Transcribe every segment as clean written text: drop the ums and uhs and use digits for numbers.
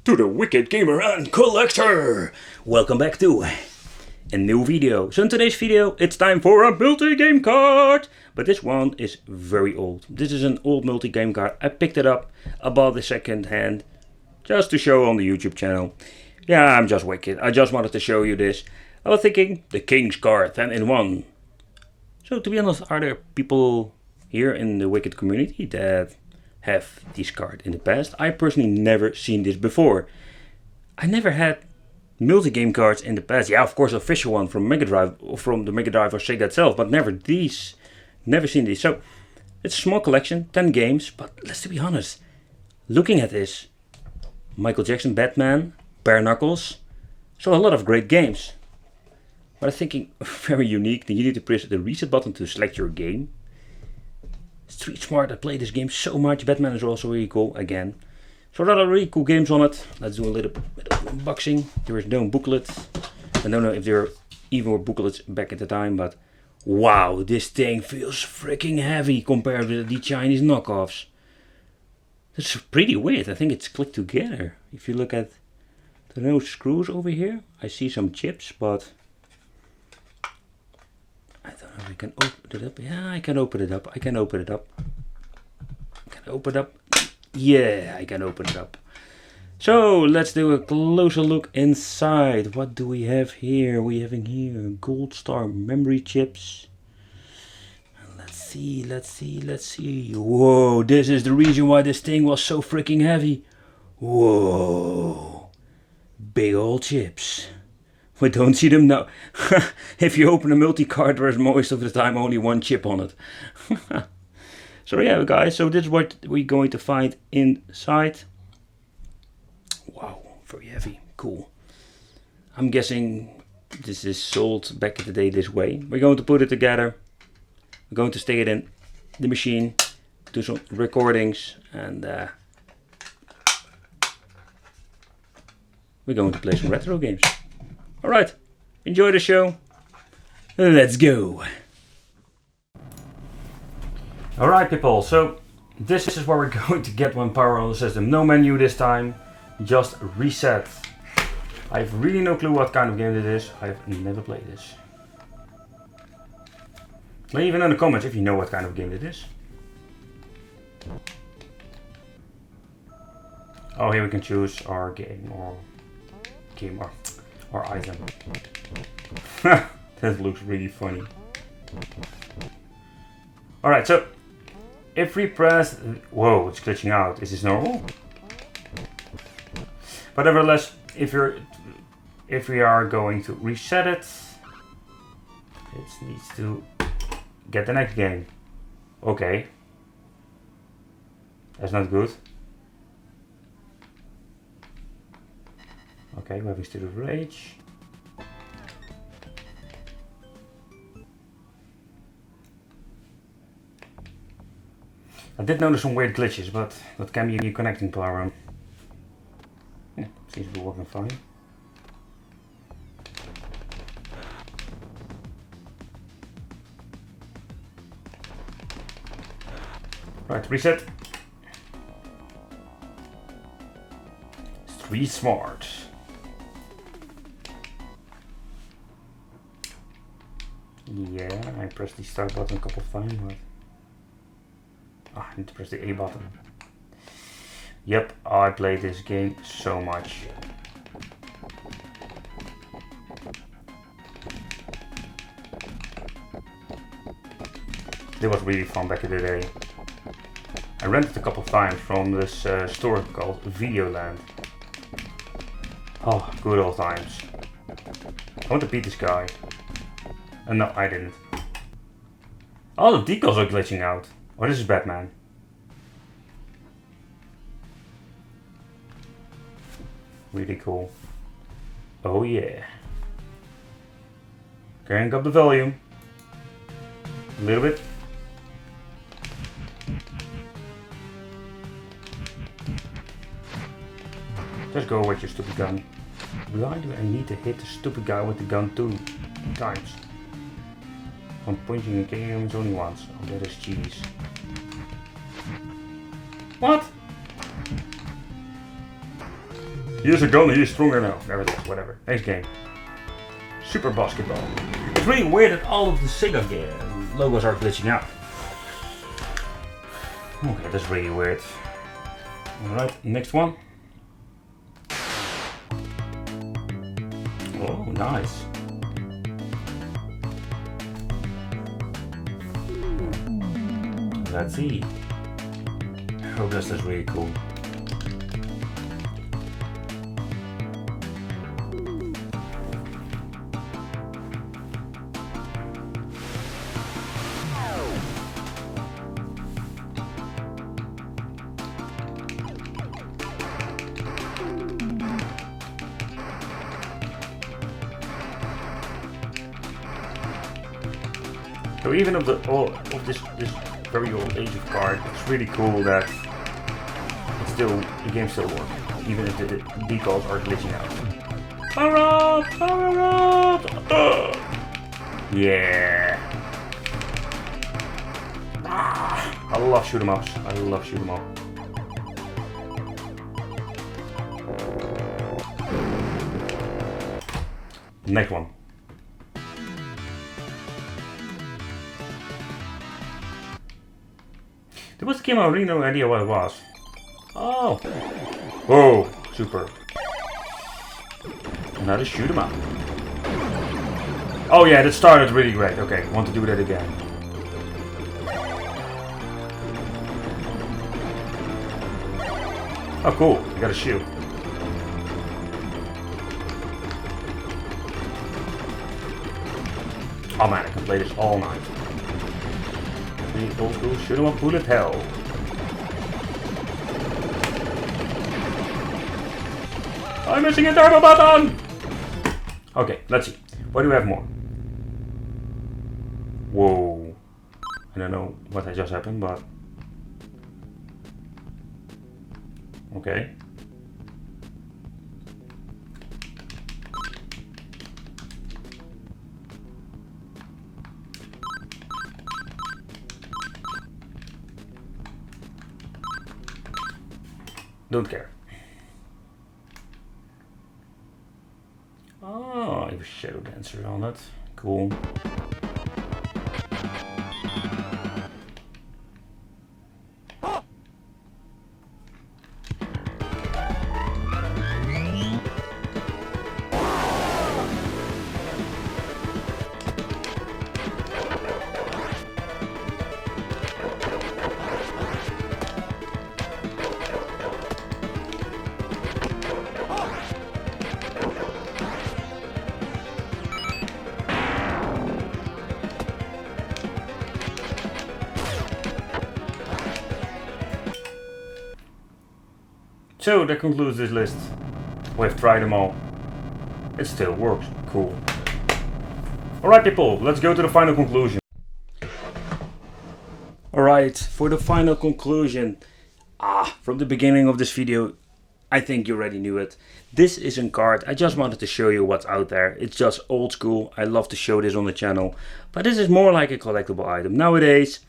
to the Wicked Gamer and Collector! Welcome back to a new video. So in today's video it's time for a multi-game card! But this one is very old. This is an old multi-game card. I picked it up, I bought it second hand, just to show on the YouTube channel. Yeah, I'm just wicked. I just wanted to show you this. I was thinking, the King's card, 10 in 1. So to be honest, are there people here in the Wicked community that have this card in the past? I personally never seen this before. I never had multi-game cards in the past. Yeah, of course, official one from Megadrive, or from the Megadrive or Sega itself, but never these. Never seen these. So it's a small collection, 10 games, but let's be honest. Looking at this, Michael Jackson, Batman, Bare Knuckles, so a lot of great games. But I'm thinking very unique. Then you need to press the reset button to select your game. Street Smart, I play this game so much. Batman is also really cool again. So a lot of really cool games on it. Let's do a little bit of unboxing. There is no booklet. I don't know if there even were booklets back at the time, but wow, this thing feels freaking heavy compared with the Chinese knockoffs. It's pretty weird. I think it's clicked together. If you look at the no screws over here, I see some chips, but I don't know if I can open it up. Yeah, I can open it up. I can open it up. Can I open it up? Yeah, I can open it up. So let's do a closer look inside. What do we have here? We have in here Gold Star memory chips. Let's see. Whoa, this is the reason why this thing was so freaking heavy. Whoa, big old chips. We don't see them now. If you open a multi-card, there's most of the time only one chip on it. So yeah, guys, so this is what we're going to find inside. Wow, very heavy, cool. I'm guessing this is sold back in the day this way. We're going to put it together. We're going to stick it in the machine, do some recordings, and we're going to play some retro games. Alright, enjoy the show. Let's go. Alright people, so this is where we're going to get one power on the system. No menu this time, just reset. I have really no clue what kind of game it is. I've never played this. Let even know in the comments if you know what kind of game it is. Oh, here we can choose our game or item. That looks really funny. Alright, so if we press, whoa, it's glitching out. Is this normal? But nevertheless, if we are going to reset it, it needs to get the next game. Okay, that's not good. Okay, we're having State of Rage. I did notice some weird glitches, but that can be a connecting problem. Yeah, seems to be working fine. Right, reset. Street Smart. Yeah, I pressed the start button a couple of times, but I need to press the A button. Yep, I played this game so much. It was really fun back in the day. I rented a couple of times from this store called Videoland. Oh, good old times. I want to beat this guy. No, I didn't. Oh, the decals are glitching out. Oh, this is Batman. Really cool. Oh yeah. Crank up the volume. A little bit. Just go with your stupid gun. Why do I need to hit the stupid guy with the gun 2 times? I'm punching and kicking him only once. Oh, that is cheese. What? He has a gun, he is stronger now. Nevertheless, whatever. Next game. Super Basketball. It's really weird that all of the Sega logos are glitching out. Okay, that's really weird. Alright, next one. Oh, nice. Let's see. Oh, this is really cool. So even of this very old age of card, it's really cool that the game still works, even if the decals are glitching out. Power up! Power up! Yeah! I love shoot 'em ups. I love shoot 'em up. Next one. There was a game I really no idea what it was. Oh! Whoa! Super. Now to shoot 'em up. Oh yeah, that started really great. Okay, want to do that again. Oh cool, you got a shield. Oh man, I can play this all night. Old school shoot 'em up bullet hell. I'm missing a turbo button! Okay, let's see. What do we have more? Whoa. I don't know what just happened, but... Okay. Don't care. Oh, I have a Shadow Dancer on it. Cool. So that concludes this list. We've tried them all. It still works. Cool. Alright people, let's go to the final conclusion. Alright, for the final conclusion. From the beginning of this video, I think you already knew it. This isn't card. I just wanted to show you what's out there. It's just old school. I love to show this on the channel. But this is more like a collectible item. Nowadays,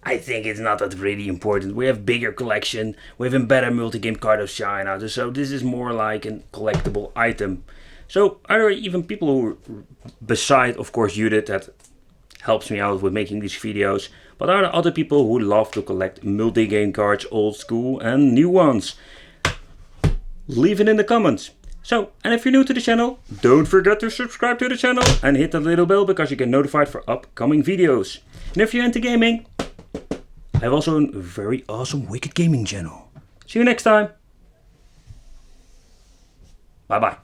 I think it's not that really important. We have bigger collection. We have a better multi-game card of China. So this is more like a collectible item. So are there even people who, beside of course Judith, that helps me out with making these videos. But are there other people who love to collect multi-game cards, old school and new ones? Leave it in the comments. So, and if you're new to the channel, don't forget to subscribe to the channel and hit that little bell because you get notified for upcoming videos. And if you're into gaming, I have also a very awesome Wicked Gaming channel. See you next time. Bye bye.